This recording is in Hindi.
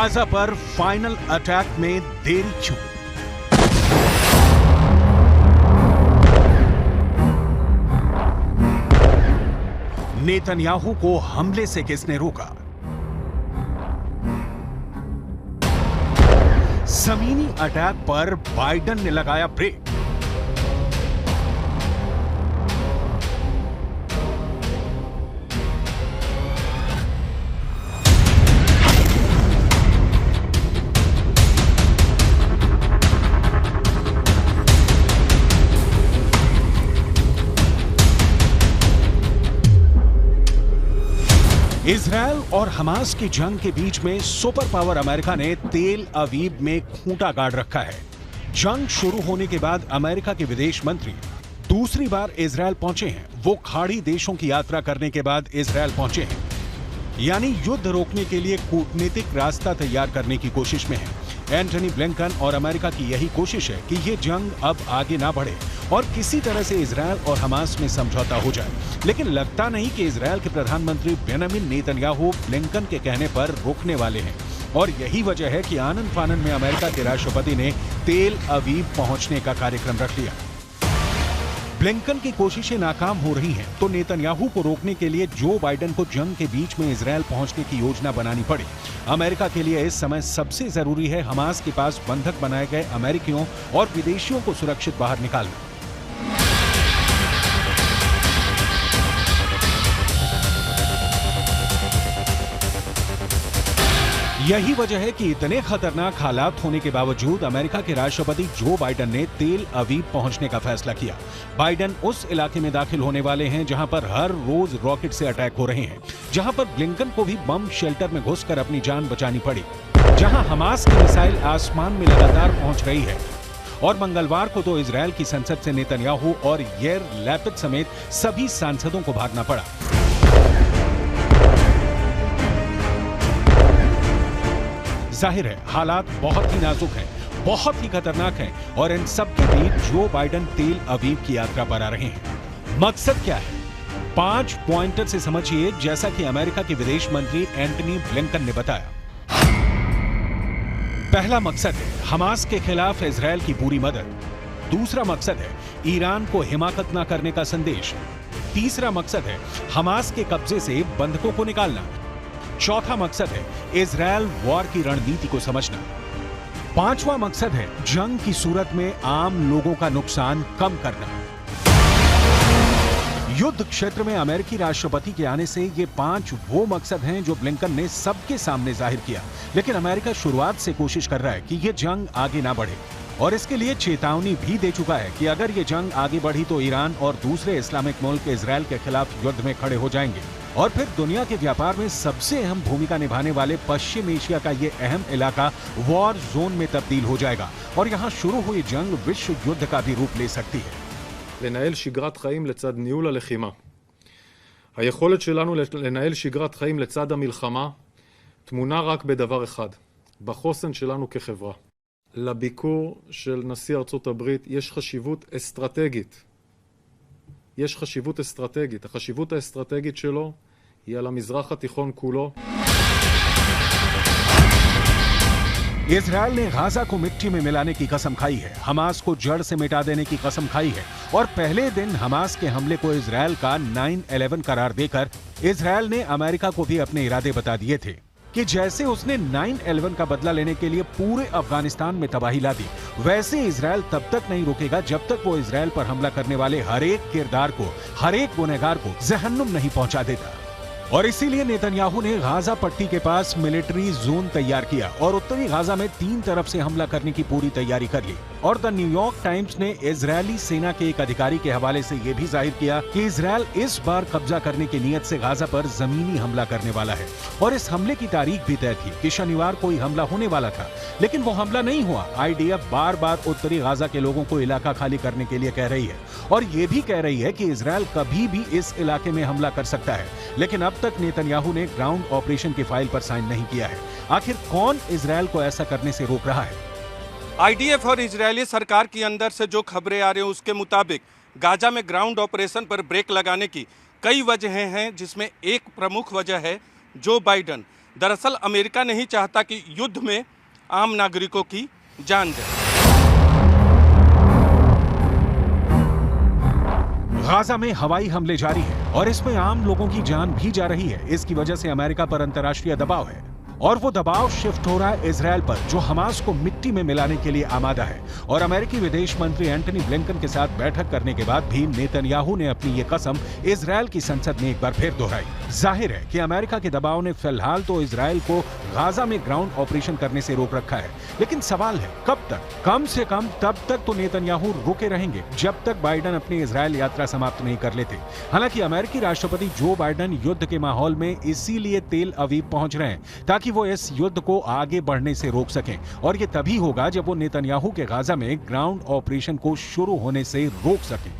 गाजा पर फाइनल अटैक में देरी क्यों? नेतन्याहू को हमले से किसने रोका? जमीनी अटैक पर बाइडेन ने लगाया ब्रेक। इजरायल और हमास की जंग के बीच में सुपर पावर अमेरिका ने तेल अवीव में खूंटा गाड़ रखा है। जंग शुरू होने के बाद अमेरिका के विदेश मंत्री दूसरी बार इजरायल पहुंचे हैं। वो खाड़ी देशों की यात्रा करने के बाद इजरायल पहुंचे हैं, यानी युद्ध रोकने के लिए कूटनीतिक रास्ता तैयार करने की कोशिश में है। एंटनी ब्लिंकन और अमेरिका की यही कोशिश है कि ये जंग अब आगे ना बढ़े और किसी तरह से इजरायल और हमास में समझौता हो जाए। लेकिन लगता नहीं कि इजरायल के प्रधानमंत्री बेंजामिन नेतन्याहू ब्लिंकन के कहने पर रुकने वाले हैं, और यही वजह है कि आनन फानन में अमेरिका के राष्ट्रपति ने तेल अवीव पहुंचने का कार्यक्रम रख लिया। ब्लिंकन की कोशिशें नाकाम हो रही हैं, तो नेतन्याहू को रोकने के लिए जो बाइडेन को जंग के बीच में इजरायल पहुंचने की योजना बनानी पड़ी। अमेरिका के लिए इस समय सबसे जरूरी है हमास के पास बंधक बनाए गए अमेरिकियों और विदेशियों को सुरक्षित बाहर निकालना। यही वजह है कि इतने खतरनाक हालात होने के बावजूद अमेरिका के राष्ट्रपति जो बाइडेन ने तेल अवीव पहुंचने का फैसला किया। बाइडेन उस इलाके में दाखिल होने वाले हैं जहां पर हर रोज रॉकेट से अटैक हो रहे हैं, जहां पर ब्लिंकन को भी बम शेल्टर में घुसकर अपनी जान बचानी पड़ी, जहां हमास की मिसाइल आसमान में लगातार पहुंच रही है। और मंगलवार को तो इजरायल की संसद से नेतन्याहू और यार लैपिड समेत सभी सांसदों को भागना पड़ा। जाहिर है हालात बहुत ही नाजुक हैं, बहुत ही खतरनाक हैं, और इन सब के बीच जो बाइडेन तेल अवीव की यात्रा पर आ रहे हैं। मकसद क्या है? 5 पॉइंटर से समझिए, जैसा कि अमेरिका के विदेश मंत्री एंटनी ब्लिंकन ने बताया। पहला मकसद है हमास के खिलाफ इजरायल की पूरी मदद। दूसरा मकसद है ईरान को हिमाकत न करने का संदेश। तीसरा मकसद है हमास के कब्जे से बंधकों को निकालना। चौथा मकसद है इजरायल वॉर की रणनीति को समझना। पांचवा मकसद है जंग की सूरत में आम लोगों का नुकसान कम करना। युद्ध क्षेत्र में अमेरिकी राष्ट्रपति के आने से ये 5 वो मकसद हैं जो ब्लिंकन ने सबके सामने जाहिर किया। लेकिन अमेरिका शुरुआत से कोशिश कर रहा है कि ये जंग आगे ना बढ़े, और इसके लिए चेतावनी भी दे चुका है कि अगर ये जंग आगे बढ़ी तो ईरान और दूसरे इस्लामिक मुल्क इजरायल के खिलाफ युद्ध में खड़े हो जाएंगे, और फिर दुनिया के व्यापार में सबसे अहम भूमिका निभाने वाले पश्चिम एशिया का ये अहम इलाका वॉर जोन में तब्दील हो जाएगा, और यहाँ शुरू हुई जंग विश्व युद्ध का भी रूप ले सकती है। לנהל שגרת חיים לצד ניהול הלחימה. היכולת שלנו לנהל שגרת חיים לצד המלחמה תמונה רק בדבר אחד, בחוסן שלנו כחברה. לביקור של נשיא ארצות הברית יש חשיבות אסטרטגית. יש חשיבות אסטרטגית. החשיבות האסטרטגית שלו היא על המזרח התיכון כולו. इजरायल ने गाजा को मिट्टी में मिलाने की कसम खाई है, हमास को जड़ से मिटा देने की कसम खाई है, और पहले दिन हमास के हमले को इजरायल का 9/11 करार देकर इजरायल ने अमेरिका को भी अपने इरादे बता दिए थे कि जैसे उसने 9/11 का बदला लेने के लिए पूरे अफगानिस्तान में तबाही ला दी, वैसे इजरायल तब तक नहीं रुकेगा जब तक वो इजरायल पर हमला करने वाले हर एक किरदार को, हर एक गुनहगार को जहन्नुम नहीं पहुंचा देता। और इसीलिए नेतन्याहू ने गाजा पट्टी के पास मिलिट्री जोन तैयार किया और उत्तरी गाजा में 3 तरफ से हमला करने की पूरी तैयारी कर ली। और द न्यूयॉर्क टाइम्स ने इजरायली सेना के एक अधिकारी के हवाले से यह भी जाहिर किया कि इजरायल इस बार कब्जा करने की नीयत से गाजा पर जमीनी हमला करने वाला है, और इस हमले की तारीख भी तय थी कि शनिवार को ही हमला होने वाला था, लेकिन वो हमला नहीं हुआ। आईडीएफ बार बार उत्तरी गाजा के लोगों को इलाका खाली करने के लिए कह रही है, और ये भी कह रही है कि इजरायल कभी भी इस इलाके में हमला कर सकता है, लेकिन अब तक नेतन्याहू ने ग्राउंड ऑपरेशन की फाइल पर साइन नहीं किया है। आखिर कौन इजरायल को ऐसा करने से रोक रहा है? आईडीएफ और इजरायली सरकार के अंदर से जो खबरें आ रही हैं उसके मुताबिक गाजा में ग्राउंड ऑपरेशन पर ब्रेक लगाने की कई वजहें हैं, जिसमें एक प्रमुख वजह है जो बाइडेन दरअसल अमेरिका नहीं चाहता कि युद्ध में आम नागरिकों की जान जाए। गाजा में हवाई हमले जारी हैं और इसमें आम लोगों की जान भी जा रही है। इसकी वजह से अमेरिका पर अंतर्राष्ट्रीय दबाव है और वो दबाव शिफ्ट हो रहा है इजरायल पर, जो हमास को मिट्टी में मिलाने के लिए आमादा है। और अमेरिकी विदेश मंत्री एंटनी ब्लिंकन के साथ बैठक करने के बाद भी नेतन्याहू ने अपनी ये कसम इजरायल की संसद में एक बार फिर दोहराई। जाहिर है कि अमेरिका के दबाव ने फिलहाल तो इजरायल को गाजा में ग्राउंड ऑपरेशन करने से रोक रखा है, लेकिन सवाल है कब तक? कम से कम तब तक तो नेतन्याहू रुके रहेंगे जब तक बाइडेन अपनी इजरायल यात्रा समाप्त नहीं कर लेते। हालांकि अमेरिकी राष्ट्रपति जो बाइडेन युद्ध के माहौल में इसीलिए तेल अवीव पहुंच रहे हैं ताकि वो इस युद्ध को आगे बढ़ने से रोक सकें, और ये तभी होगा जब वो नेतन्याहू के गाजा में ग्राउंड ऑपरेशन को शुरू होने से रोक सकें।